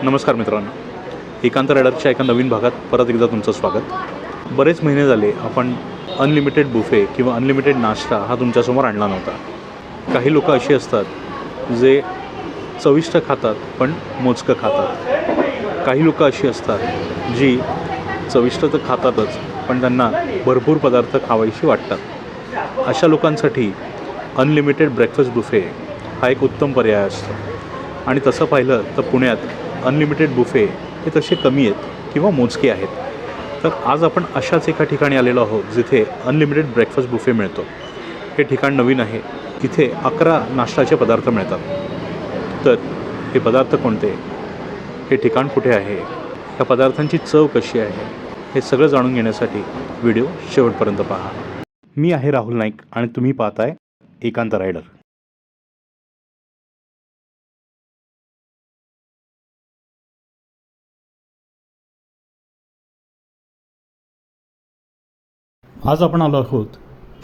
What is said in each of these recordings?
नमस्कार मित्रांनो, एकांत रायडरच्या एका नवीन भागात परत एकदा तुमचं स्वागत. बरेच महिने झाले आपण अनलिमिटेड बुफे किंवा अनलिमिटेड नाश्ता हा तुमच्यासमोर आणला नव्हता. काही लोक अशी असतात जे चविष्ट खातात पण मोजकं खातात. काही लोक अशी असतात जी चविष्ट तर खातातच पण त्यांना भरपूर पदार्थ खावायशी वाटतात. अशा लोकांसाठी अनलिमिटेड ब्रेकफास्ट बुफे हा एक उत्तम पर्याय असतो. आणि तसं पाहिलं तर पुण्यात अनलिमिटेड बुफे हे तसे कमी आहेत किंवा मोजके आहेत. तर आज आपण अशाच एका ठिकाणी आलेलो आहोत जिथे अनलिमिटेड ब्रेकफास्ट बुफे मिळतो. हे ठिकाण नवीन आहे. इथे 11 नाश्त्याचे पदार्थ मिळतात. तर हे पदार्थ कोणते, हे ठिकाण कुठे आहे, या पदार्थांची चव कशी आहे, हे सगळं जाणून घेण्यासाठी व्हिडिओ शेवटपर्यंत पहा. मी आहे राहुल नाईक आणि तुम्ही पाहताय एकांत रायडर. आज आपण आलो आहोत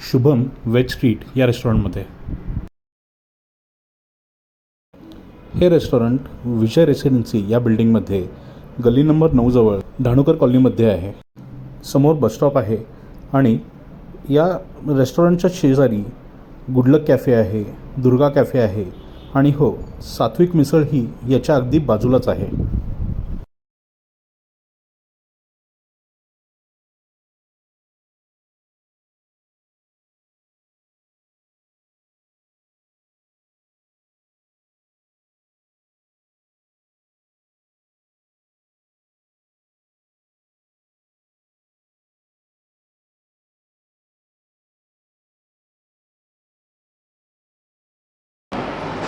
शुभम वेज स्ट्रीट या रेस्टॉरंटमध्ये. हे रेस्टॉरंट विजय रेसिडेन्सी या बिल्डिंगमध्ये गल्ली नंबर 9 जवळ धाणुकर कॉलनीमध्ये आहे. समोर बसस्टॉप आहे आणि या रेस्टॉरंटच्या शेजारी गुडलक कॅफे आहे, दुर्गा कॅफे आहे आणि हो, सात्विक मिसळ ही याच्या अगदी बाजूलाच आहे.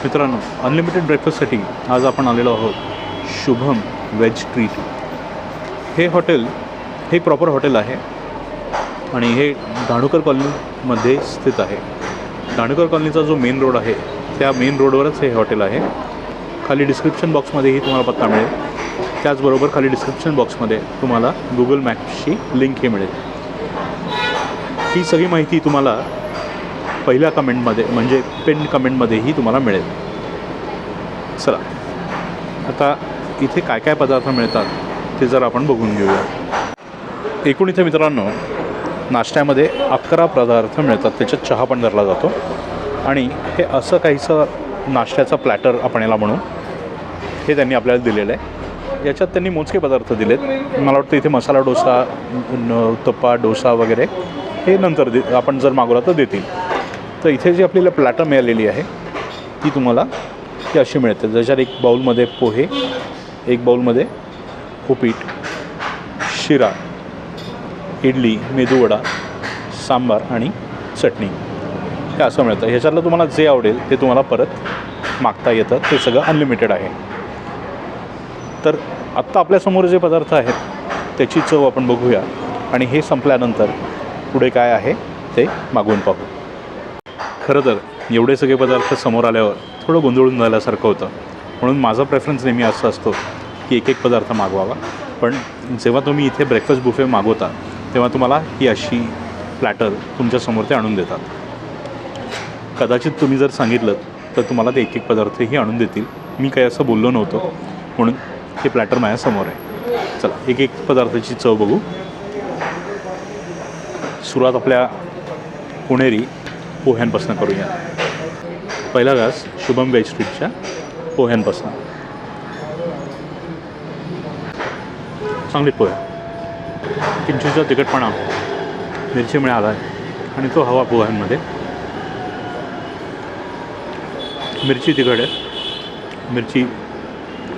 मित्रांनो, अनलिमिटेड ब्रेकफास्टसाठी आज आपण आलेलो आहोत शुभम वेज स्ट्रीट. हे हॉटेल हे प्रॉपर हॉटेल आहे आणि हे धाणुकर कॉलनीमध्ये स्थित आहे. धाणुकर कॉलनीचा जो मेन रोड आहे त्या मेन रोडवरच हे हॉटेल आहे. खाली डिस्क्रिप्शन बॉक्समध्येही तुम्हाला पत्ता मिळेल. त्याचबरोबर खाली डिस्क्रिप्शन बॉक्समध्ये तुम्हाला गुगल मॅप्सची लिंकही मिळेल. ही सगळी माहिती तुम्हाला पहिल्या कमेंटमध्ये म्हणजे पिन कमेंटमध्येही तुम्हाला मिळेल. चला, आता इथे काय काय पदार्थ मिळतात ते जर आपण बघून घेऊया. एकूण इथे मित्रांनो नाश्त्यामध्ये 11 पदार्थ मिळतात. त्याच्यात चहा पण धरला जातो आणि हे असं काहीसं नाश्त्याचा प्लॅटर आपण याला म्हणू, हे त्यांनी आपल्याला दिलेलं आहे. याच्यात त्यांनी मोजके पदार्थ दिलेत. मला वाटतं इथे मसाला डोसा, उत्तप्पा, डोसा वगैरे हे नंतर आपण जर मागवला तर देतील. तर इथे जी आपल्याला प्लॅटर मिळालेली आहे ती तुम्हाला ती अशी मिळते. ज्याच्यात एक बाऊलमध्ये पोहे, एक बाऊलमध्ये उपीट, शिरा, इडली, मेदूवडा, सांबार आणि चटणी हे असं मिळतं. ह्याच्यातलं तुम्हाला जे आवडेल ते तुम्हाला परत मागता येतं. ते सगळं अनलिमिटेड आहे. तर आत्ता आपल्यासमोर जे पदार्थ आहेत त्याची चव आपण बघूया आणि हे संपल्यानंतर पुढे काय आहे ते मागवून पाहू. खरं तर एवढे सगळे पदार्थ समोर आल्यावर थोडं गोंधळून झाल्यासारखं होतं. म्हणून माझा प्रेफरन्स नेहमी असा असतो की एक पदार्थ मागवावा. पण जेव्हा तुम्ही इथे ब्रेकफास्ट बुफे मागवता तेव्हा तुम्हाला ही अशी प्लॅटर तुमच्यासमोर ते आणून देतात. कदाचित तुम्ही जर सांगितलं तर तुम्हाला ते एक पदार्थही आणून देतील. मी काही असं बोललो नव्हतो म्हणून हे प्लॅटर माझ्यासमोर आहे. चला, एक पदार्थाची चव बघू. सुरुवात आपल्या पुणेरी पोह्यांपासून करूया. पहिला घास शुभम वेज स्ट्रीटच्या पोह्यांपासून. चांगले पोहे, किंचितचा तिखटपणा मिरची मिळाला आहे आणि तो हवा पोह्यांमध्ये. मिरची तिखट आहे. मिरची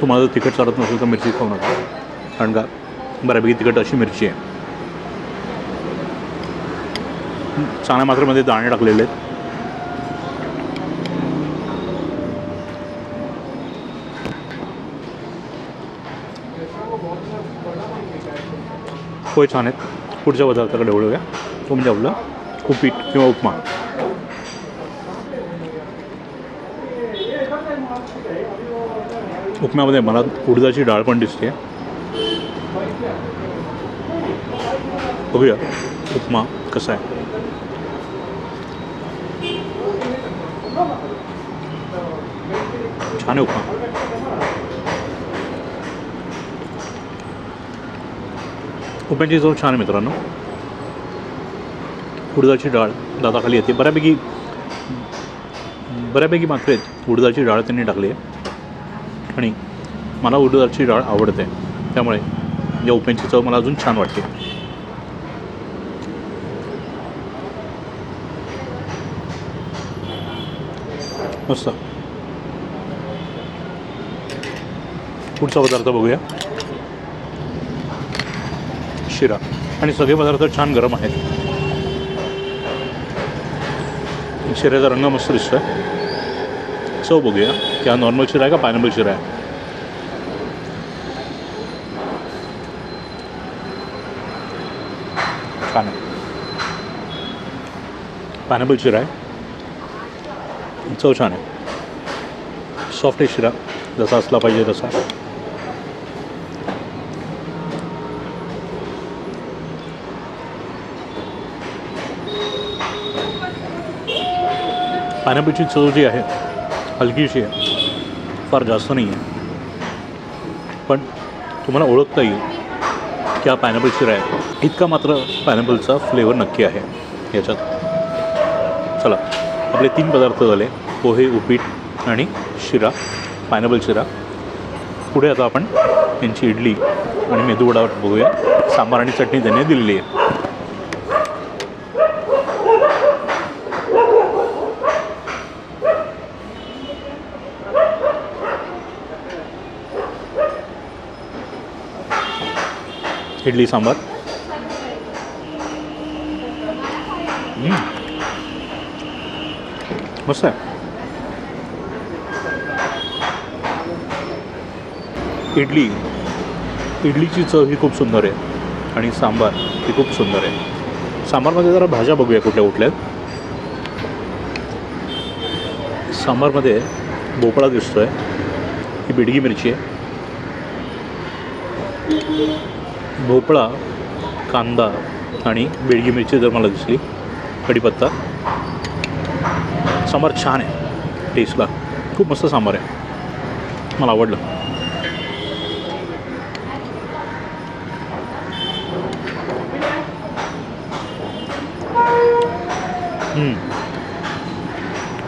तुम्हाला जर तिखट चालत नसेल तर मिरची खाऊ नका, कारण का बऱ्यापैकी तिखट अशी मिरची आहे. चाण्या मात्रेमध्ये दाणे टाकलेले आहेत. पोहे छान आहेत. पुढच्या पदार्थाकडे वळूया. तो म्हणजे आपलं उपीट किंवा उपमा. उपम्यामध्ये मला उडदाची डाळ पण दिसते. बघूया उपमा कसा आहे. छान आहे उपमा. उप्यांची चव छान आहे मित्रांनो. उडदाची डाळ दाताखाली येते. बऱ्यापैकी मात्रेत उडदाची डाळ त्यांनी टाकली आहे आणि मला उडदाची डाळ आवडते, त्यामुळे या उप्यांची चव मला अजून छान वाटते. मस्त. पुढचा पदार्थ बघूया. शिरा. आणि सगळे पदार्थ छान गरम आहेत. शिऱ्याचा रंग मस्त दिसतोय. चव बघूया की हा नॉर्मल शिरा आहे का पायनॅपल शिरा आहे. छान आहे. पायनॅपल शिरा आहे. चव छान आहे. सॉफ्ट आहे शिरा, जसा असला पाहिजे तसा. पायनॅपलची चव जी आहे हलकीशी आहे, फार जास्त नाही आहे, पण तुम्हाला ओळखता येईल की हा पायनॅपल शिरा आहे. इतका मात्र पायनॅपलचा फ्लेवर नक्की आहे याच्यात. चला, आपले 3 पदार्थ झाले: पोहे, उपीट आणि शिरा, पायनॅपल शिरा. पुढे आता आपण यांची इडली आणि मेदूवडा बघूया. सांबार आणि चटणी त्यांनी दिलेली आहे. इडली सांबार. मस्त आहे. इडलीची चव ही खूप सुंदर आहे आणि सांबार ही खूप सुंदर आहे. सांबारमध्ये जरा भाज्या बघूया कुठल्या कुठल्या. सांबारमध्ये भोपळा दिसतोय, ही बिडगी मिरची आहे. भोपळा, कांदा आणि बेडगी मिरची जर मला दिसली, कढीपत्ता. सांबार छान आहे टेस्टला. खूप मस्त सांबार आहे, मला आवडलं.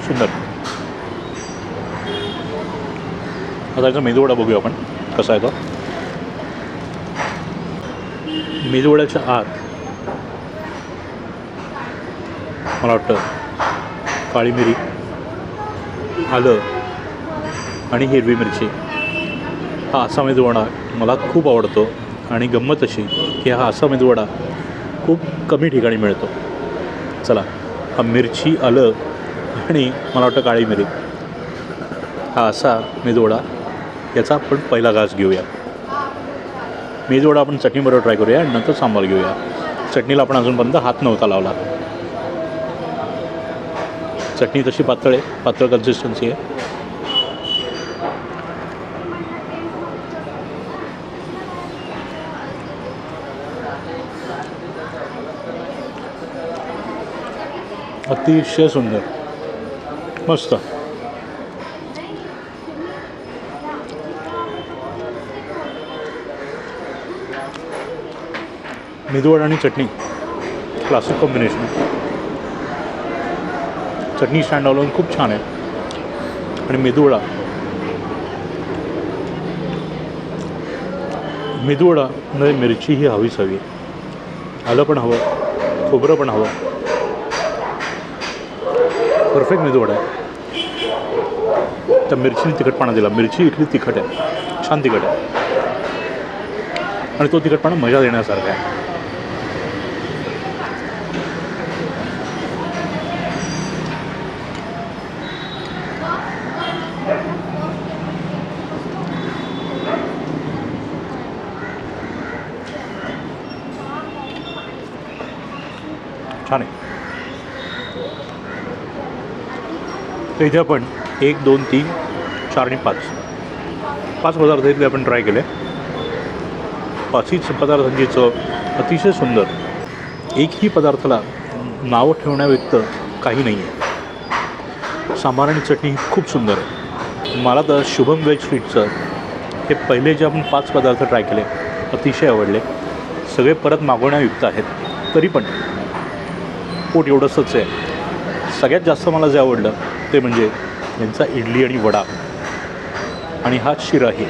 सुंदर. आता याचा मेदूवडा बघूया आपण कसा आहे तो. मेदूवड्याच्या आत मला वाटतं काळी मिरी, आलं आणि हिरवी मिरची. हा असा मेदूवडा मला खूप आवडतो आणि गंमत अशी की हा असा मेदूवडा खूप कमी ठिकाणी मिळतो. चला, हा मिरची, आलं आणि मला वाटतं काळी मिरी, हा असा मेदूवडा, याचा आपण पहिला घास घेऊया. मेदूवडा आपण चटणीबरोबर ट्राय करूया आणि नंतर सांबार घेऊया. चटणीला आपण अजूनपर्यंत हात नव्हता लावला. चटणी तशी पातळ आहे, पातळ कन्सिस्टन्सी आहे. अतिशय सुंदर, मस्त. मेदूवडा आणि चटणी क्लासिक कॉम्बिनेशन. चटणी स्टँड ऑलोन खूप छान आहे आणि मेदूवडा म्हणजे मिरची ही हवीच हवी, आलं पण हवं, खोबरं पण हवं. परफेक्ट मेदूवडा आहे. त्या मिरचीने तिखटपणा दिला. मिरची इथली तिखट आहे, छान तिखट आहे आणि तो तिखटपणा मजा देण्यासारखा आहे. छान आहे. तर इथे आपण 1, 2, 3, 4 आणि 5 पदार्थ इथले आपण ट्राय केले. 5ही पदार्थांची चव अतिशय सुंदर. एकही पदार्थाला नावं ठेवण्याव्यतिरिक्त काही नाही आहे. सांबार आणि चटणी खूप सुंदर आहे. मला तर शुभम वेज स्ट्रीटचं हे पहिले जे आपण 5 पदार्थ ट्राय केले अतिशय आवडले. सगळे परत मागवण्यायुक्त आहेत, तरी पण पोट एवढंसंच आहे. सगळ्यात जास्त मला जे आवडलं ते म्हणजे यांचा इडली आणि वडा आणि हा शिराही.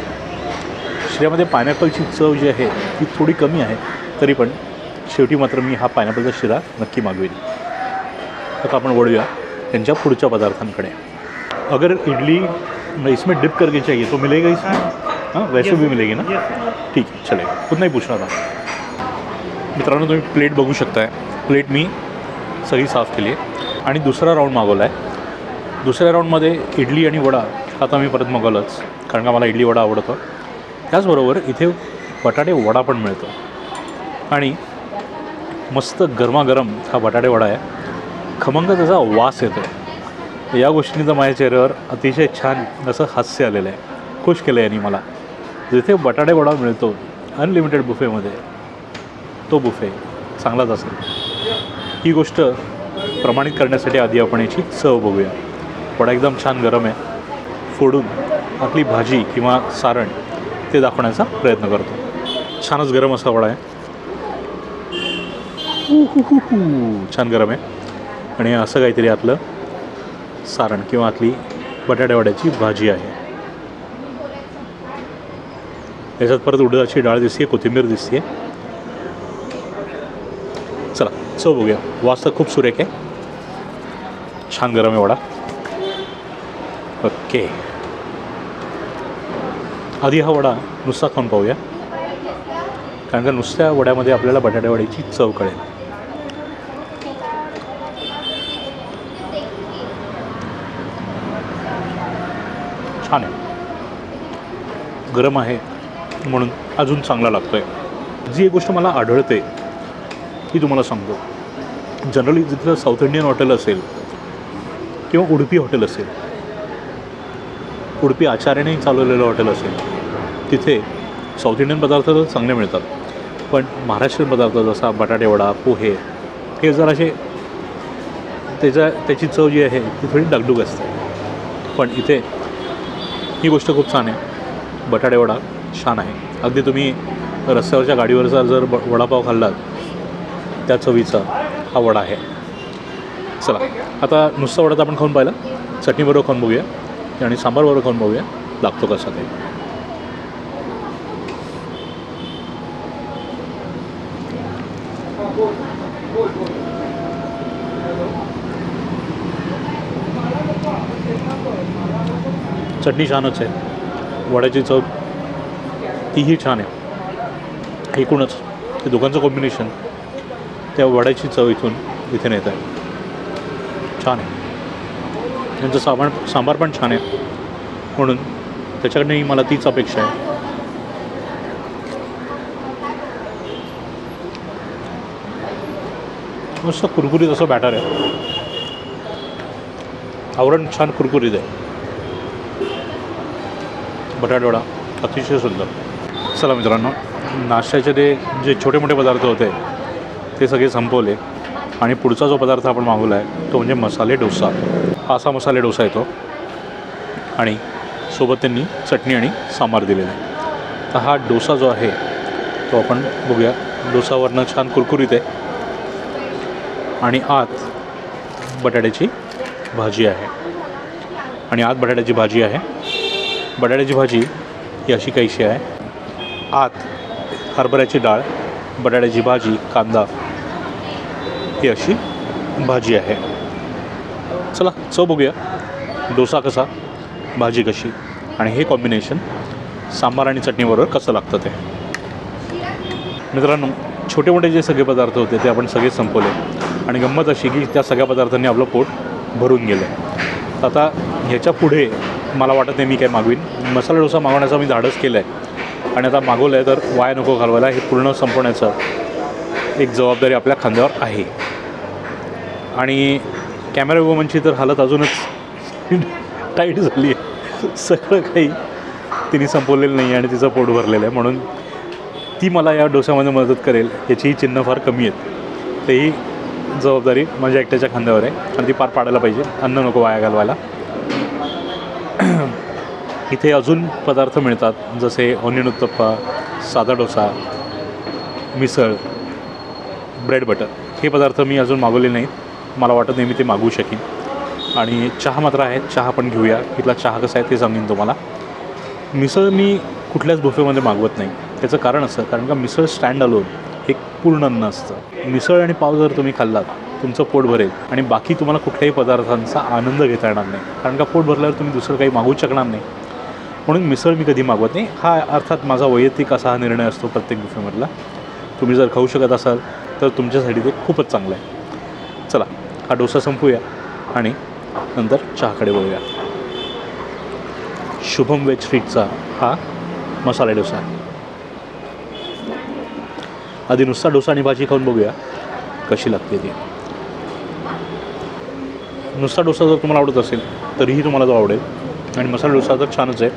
शिऱ्यामध्ये पायनॅपलची चव जी आहे ती थोडी कमी आहे, तरी पण शेवटी मात्र मी हा पायनॅपलचा शिरा नक्की मागवेन. आता आपण वळूया त्यांच्या पुढच्या पदार्थांकडे. अगर इडली इसमें डिप करके चाहिए तो मिलेगा इसमें? हाँ, वैसे भी मिलेगी ना? ठीक आहे, चलेगा. उतना ही पूछना था. मित्रांनो, तुम्ही प्लेट बघू शकताय. प्लेट मी सगळी साफ केली आहे आणि दुसरा राऊंड मागवला आहे. दुसऱ्या राऊंडमध्ये इडली आणि वडा आता मी परत मागवलंच, कारण का मला इडली वडा आवडतो. त्याचबरोबर इथे बटाटे वडा पण मिळतो आणि मस्त गरमागरम हा बटाटे वडा आहे. खमंग त्याचा वास येतो. या गोष्टींचा माझ्या चेहऱ्यावर अतिशय छान असं हास्य आलेलं आहे. खुश केलं आहे यांनी मला. जिथे बटाटे वडा मिळतो अनलिमिटेड बुफेमध्ये, तो बुफे चांगलाच असेल. ही गोष्ट प्रमाणित करण्यासाठी आधी आपण याची चव बघूया. वडा एकदम छान गरम आहे. फोडून आपली भाजी किंवा सारण ते दाखवण्याचा प्रयत्न करतो. छानच गरम असा वडा आहे. छान गरम आहे आणि असं काहीतरी आतलं सारण किंवा आतली बटाटे वड्याची भाजी आहे. याच्यात परत उडदाची डाळ दिसते, कोथिंबीर दिसते. चला चव बघूया. वास तर खूप सुरेख आहे. छान गरम आहे वडा. ओके, आधी हा वडा नुसता खाऊन पाहूया, कारण का नुसत्या वड्यामध्ये आपल्याला बटाटे वड्याची चव कळेल. छान आहे, गरम आहे म्हणून अजून चांगला लागतो आहे. जी एक गोष्ट मला आढळते ती तुम्हाला सांगतो. जनरली जिथलं साऊथ इंडियन हॉटेल असेल किंवा उडुपी हॉटेल असेल, उडुपी आचार्याने चालवलेलं हॉटेल असेल, तिथे साऊथ इंडियन पदार्थ तर चांगले मिळतात, पण महाराष्ट्रीयन पदार्थ जसा बटाटे वडा, पोहे, हे जरासे त्याची चव जी आहे ती थोडी डागडूग असते. पण इथे ही गोष्ट खूप छान आहे. बटाटे वडा छान आहे. अगदी तुम्ही रस्त्यावरच्या गाडीवरचा जर वडापाव खाल्लात त्या चवीचा हा वडा आहे. चला आता नुसता वडा आपण खाऊन पाहिला, चटणीबरोबर खाऊन बघूया आणि सांबारबरोबर खाऊन बघूया लागतो कसा ते. चटणी छानच आहे, वड्याची चव तीही छान आहे. एकूणच ते दोघांचं कॉम्बिनेशन, त्या वड्याची चव इथे नेत आहे. छान आहे. त्यांचं सांबार पण छान आहे, म्हणून त्याच्याकडनंही मला तीच अपेक्षा आहे. मस्त कुरकुरीत असं बॅटर आहे. आवरण छान कुरकुरीत आहे. बटाटे वडा अतिशय सुंदर. चला मित्रांनो, नाश्त्याचे ते जे छोटे मोठे पदार्थ होते ते सगळे संपवले आणि पुढचा जो पदार्थ आपण मागवला आहे तो म्हणजे मसाले डोसा. हा असा मसाले डोसा येतो आणि सोबत त्यांनी चटणी आणि सांबार दिलेलं आहे. तर हा डोसा जो आहे तो आपण बघूया. डोसावरनं छान कुरकुरीत आहे आणि आत बटाट्याची भाजी आहे. आणि आत बटाट्याची भाजी आहे. बटाट्याची भाजी ही अशी काहीशी आहे. आत हरभऱ्याची डाळ, बटाट्याची भाजी, कांदा, ही अशी भाजी आहे. चला चव बघूया. डोसा कसा, भाजी कशी आणि हे कॉम्बिनेशन सांबार आणि चटणीबरोबर कसं लागतं ते. मित्रांनो, छोटे मोठे जे सगळे पदार्थ होते ते आपण सगळे संपवले आणि गंमत अशी की त्या सगळ्या पदार्थांनी आपलं पोट भरून गेलं आहे. आता ह्याच्या पुढे मला वाटत नाही मी काय मागवीन. मसाला डोसा मागवण्याचा मी धाडस केलं आहे आणि आता मागवलं आहे तर वाया नको घालवायला. हे पूर्ण संपवण्याचं एक जबाबदारी आपल्या खांद्यावर आहे. आणि कॅमेरा वुमनची तर हालत अजूनच टाईट झाली आहे. सगळं काही तिने संपवलेलं नाही आणि तिचं पोट भरलेलं आहे, म्हणून ती मला या डोस्यामध्ये मदत करेल याचीही चिन्ह फार कमी आहेत. तेही जबाबदारी माझ्या एकट्याच्या खांद्यावर आहे आणि ती पार पाडायला पाहिजे. अन्न नको वाया घालवायला. इथे अजून पदार्थ मिळतात जसे ऑनियन उत्तप्पा, साधा डोसा, मिसळ, ब्रेड बटर हे पदार्थ मी अजून मागवले नाहीत. मला वाटत नाही मी ते मागवू शकीन. आणि चहा मात्र आहे. चहा पण घेऊया. इथला चहा कसा आहे ते सांगेन तुम्हाला. मिसळ मी कुठल्याच बुफेमध्ये मागवत नाही. त्याचं कारण असं, कारण का मिसळ स्टँड अलोन एक पूर्ण अन्न असतं. मिसळ आणि पाव जर तुम्ही खाल्लात तुमचं पोट भरेल आणि बाकी तुम्हाला कुठल्याही पदार्थांचा आनंद घेता येणार नाही. कारण का पोट भरल्यावर तुम्ही दुसरं काही मागवू शकणार नाही. म्हणून मिसळ मी कधी मागवत नाही. हा अर्थात माझा वैयक्तिक असा हा निर्णय असतो प्रत्येक बुफेमधला. तुम्ही जर खाऊ शकत असाल तर तुमच्यासाठी ते खूपच चांगलं आहे. चला हा डोसा संपूया आणि नंतर चहाकडे वळूया. शुभम वेज स्ट्रीटचा हा मसाला डोसा आहे. आधी नुसता डोसा आणि भाजी खाऊन बघूया कशी लागते ती. नुसता डोसा जर तुम्हाला आवडत असेल तरीही तुम्हाला तो आवडेल. आणि मसाला डोसा तर छानच आहे.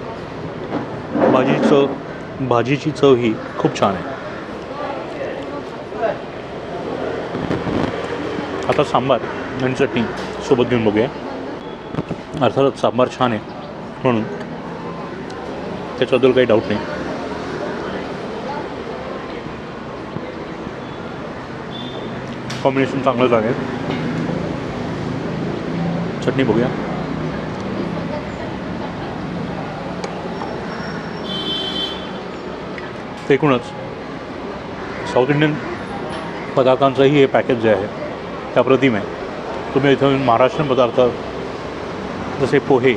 भाजीची चव ही खूप छान आहे. आता सांबार आणि चटणी सोबत घेऊन बघूया. अर्थातच सांबार छान आहे म्हणून त्याच्याबद्दल काही डाऊट नाही. कॉम्बिनेशन चांगलंच आहे. चटणी बघूया. एकूणच साऊथ इंडियन पदार्थांचंही हे पॅकेज जे आहे ते अप्रतिम आहे. तुम्ही इथं महाराष्ट्रीयन पदार्थ जसे पोहे,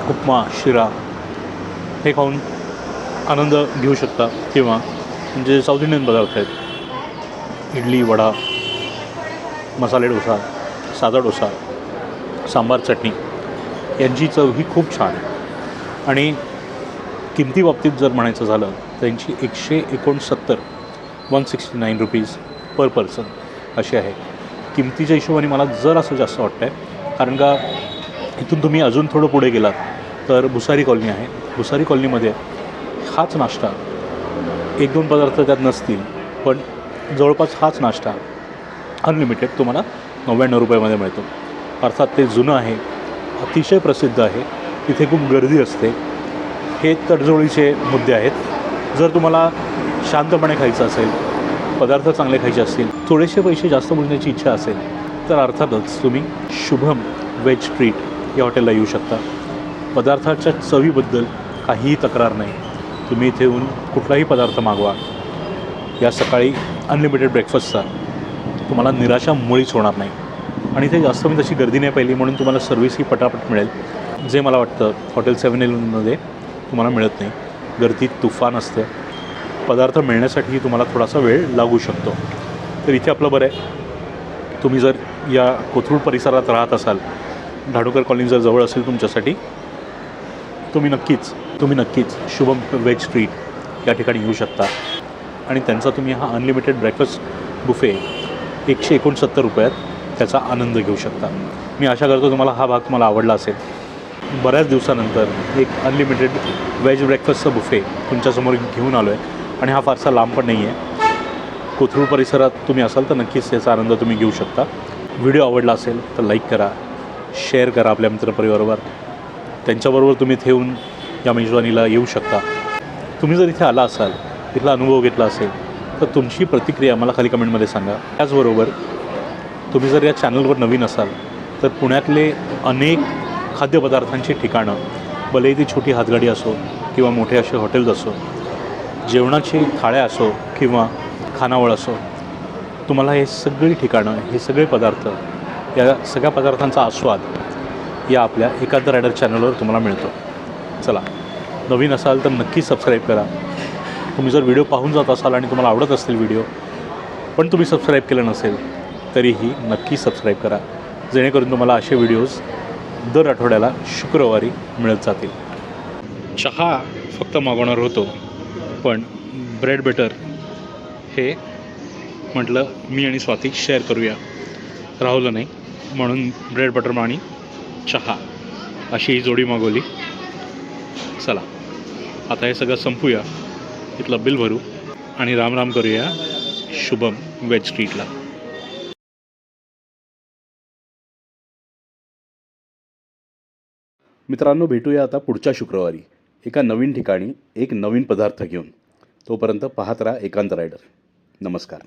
उपमा, शिरा हे खाऊन आनंद घेऊ शकता. किंवा जे साऊथ इंडियन पदार्थ आहेत इडली, वडा, मसाले डोसा, साधा डोसा, सांबार, चटणी यांची चव ही खूप छान आहे. आणि किमती बाबतीत जर म्हणायचं झालं त्यांची 169 रुपीज पर पर्सन अशी आहे. किमतीच्या हिशोबाने मला जर असं जास्त वाटतं आहे. कारण का इथून तुम्ही अजून थोडं पुढे गेलात तर भुसारी कॉलनी आहे. भुसारी कॉलनीमध्ये हाच नाश्ता, 1-2 पदार्थ त्यात नसतील पण जवळपास हाच नाश्ता अनलिमिटेड तुम्हाला 99 रुपयामध्ये मिळतो. अर्थात ते जुनं आहे, अतिशय प्रसिद्ध आहे, तिथे खूप गर्दी असते. हे तडजोडीचे मुद्दे आहेत. जर तुम्हाला शांतपणे खायचं असेल, पदार्थ चांगले खायचे असतील, थोडेसे पैसे जास्त बोलण्याची इच्छा असेल तर अर्थातच तुम्ही शुभम वेज स्ट्रीट या हॉटेलला येऊ शकता. पदार्थाच्या चवीबद्दल काहीही तक्रार नाही. तुम्ही इथे येऊन कुठलाही पदार्थ मागवा. या सकाळी अनलिमिटेड ब्रेकफास्टचा तुम्हाला निराशा मुळीच होणार नाही. आणि इथे जास्त मी तशी गर्दी नाही पाहिली म्हणून तुम्हाला सर्व्हिस ही पटापट मिळेल. जे मला वाटतं हॉटेल 7-11मध्ये तुम्हाला मिळत नाही. गर्दी तुफान असते. पदार्थ मिळण्यासाठीही तुम्हाला थोडासा वेळ लागू शकतो. तर इथे आपलं बरं आहे. तुम्ही जर या कोथरूड परिसरात राहत असाल, धाडोकर कॉलनी जर जवळ असेल तुमच्यासाठी, तुम्ही नक्कीच शुभम वेज स्ट्रीट या ठिकाणी येऊ शकता. आणि त्यांचा तुम्ही हा अनलिमिटेड ब्रेकफास्ट बुफे 169 रुपयात त्याचा आनंद घेऊ शकता. मी आशा करतो तुम्हाला हा भाग तुम्हाला आवडला असेल. बऱ्याच दिवसानंतर एक अनलिमिटेड वेज ब्रेकफास्टचं बुफे तुमच्यासमोर घेऊन आलो आहे. आणि हा फारसा लांब पण नाही आहे. कोथरूड परिसरात तुम्ही असाल तर नक्कीच त्याचा आनंद तुम्ही घेऊ शकता. व्हिडिओ आवडला असेल तर लाईक करा, शेअर करा आपल्या मित्रपरिवारावर. त्यांच्याबरोबर तुम्ही इथे येऊन या मेजवानीला येऊ शकता. तुम्ही जर इथे आला असाल, इथला अनुभव घेतला असेल तर तुमची प्रतिक्रिया मला खाली कमेंटमध्ये सांगा. त्याचबरोबर तुम्ही जर या चॅनलवर नवीन असाल तर पुण्यातले अनेक खाद्यपदार्थांची ठिकाणं, भलेही ती छोटी हातगाडी असो किंवा मोठे असे हॉटेल्स असो, जेवणाची थाळ्या असो किंवा खानावळ असो, तुम्हाला हे सगळी ठिकाणं, हे सगळे पदार्थ, या सगळ्या पदार्थांचा आस्वाद या आपल्या एकांत रायडर चॅनलवर तुम्हाला मिळतो. चला, नवीन असाल तर नक्की सबस्क्राईब करा. तुम्ही जर व्हिडिओ पाहून जात असाल आणि तुम्हाला आवडत असतील व्हिडिओ पण तुम्ही सबस्क्राईब केलं नसेल तरीही नक्की सबस्क्राईब करा, जेणेकरून तुम्हाला असे व्हिडिओज दर आठवड्याला शुक्रवारी मिळत जातील. चहा फक्त मागवणार होतो पण ब्रेड बटर हे म्हटलं मी आणि स्वाती शेअर करूया, राहुलं नाही, म्हणून ब्रेड बटर आणि चहा अशी ही जोडी मागवली. चला आता हे सगळं संपूया, इथलं बिल भरू आणि राम करूया शुभम वेज स्ट्रीटला. मित्रांनो, भेटूया आता पुढच्या शुक्रवारी एका नवीन ठिकाणी एक नवीन पदार्थ घेऊन. तोपर्यंत पाहत राहा एकांत रायडर. नमस्कार.